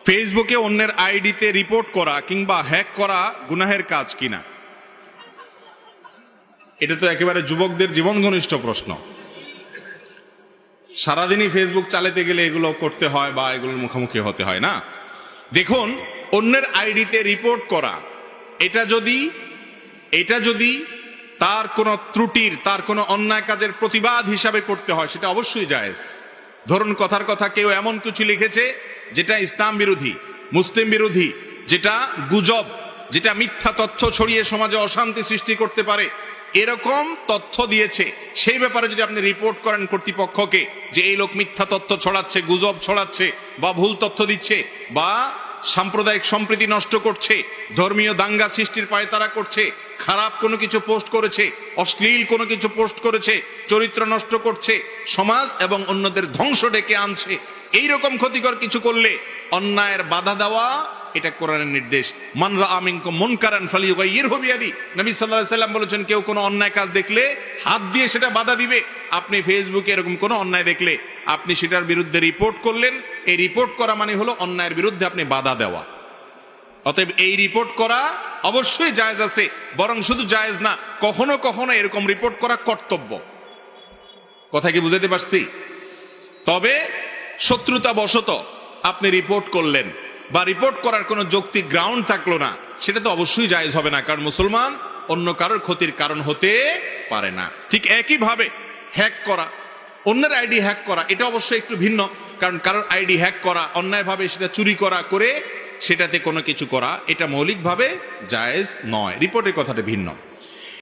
ফেসবুকে অন্যের আইডিতে রিপোর্ট করা কিংবা হ্যাক করা গুনাহের কাজ কিনা? এটা তো একেবারে যুবকদের জীবন ঘনিষ্ঠ প্রশ্ন। সারাদিনই ফেসবুক চালাতে গেলে এগুলো করতে হয় বা এগুলোর মুখোমুখি হতে হয় না। দেখুন, অন্যের আইডিতে রিপোর্ট করা এটা যদি তার কোনো ত্রুটির, তার কোনো অন্যায় কাজের প্রতিবাদ হিসাবে করতে হয়, সেটা অবশ্যই জায়েজ। ধরুন, কথার কথা কেউ এমন কিছু লিখেছে যেটা ইসলাম বিরোধী, মুসলিম বিরোধী, যেটা গুজব, যেটা মিথ্যা তথ্য ছড়িয়ে সমাজে অশান্তি সৃষ্টি করতে পারে, এরকম তথ্য দিয়েছে। সেই ব্যাপারে যদি আপনি রিপোর্ট করেন কর্তৃপক্ষকে যে এই লোক মিথ্যা তথ্য ছড়াচ্ছে, গুজব ছড়াচ্ছে, বা ভুল তথ্য দিচ্ছে, বা সাম্প্রদায়িক সম্প্রীতি নষ্ট করছে, ধর্মীয় দাঙ্গা সৃষ্টির পায়তারা করছে, খারাপ কোনো কিছু পোস্ট করেছে, অশ্লীল কোনো কিছু পোস্ট করেছে, চরিত্র নষ্ট করছে, সমাজ এবং অন্যদের ধ্বংস ডেকে আনছে, এইরকম ক্ষতিকর কিছু করলে অন্যায়ের বাধা দেওয়া, এটা কোরআনের নির্দেশ। মান রাআ মিনকুম মুনকারান ফালিয়ুগাইয়িরহু বিয়াদি। নবী সাল্লাল্লাহু আলাইহি সাল্লাম বলেছেন, কেউ কোনো অন্যায় কাজ দেখলে হাত দিয়ে সেটা বাধা দিবে। আপনি ফেসবুকে এরকম কোনো অন্যায় দেখলে আপনি সেটার বিরুদ্ধে রিপোর্ট করলেন। এই রিপোর্ট করা মানে হলো অন্যায়ের বিরুদ্ধে আপনি বাধা দেওয়া। অতএব এই রিপোর্ট করা অবশ্যই জায়েজ আছে, বরং শুধু জায়েজ না, কখনো কখনো এরকম রিপোর্ট করা কর্তব্য। কথা কি বুঝাতে পারছি? তবে শত্রুতা বশত আপনি রিপোর্ট করলেন বা রিপোর্ট করার কোনো যৌক্তিক গ্রাউন্ড থাকলো না, সেটা তো অবশ্যই জায়েজ হবে না, কারণ মুসলমান অন্য কারোর ক্ষতির কারণ হতে পারে না। ঠিক একইভাবে হ্যাক করা, অন্যের আইডি হ্যাক করা, এটা অবশ্যই একটু ভিন্ন, কারণ কারোর আইডি হ্যাক করা, অন্যায়ভাবে সেটা চুরি করা, করে সেটাতে কোনো কিছু করা, এটা মৌলিকভাবে জায়েজ নয়। রিপোর্টের কথাটা ভিন্ন।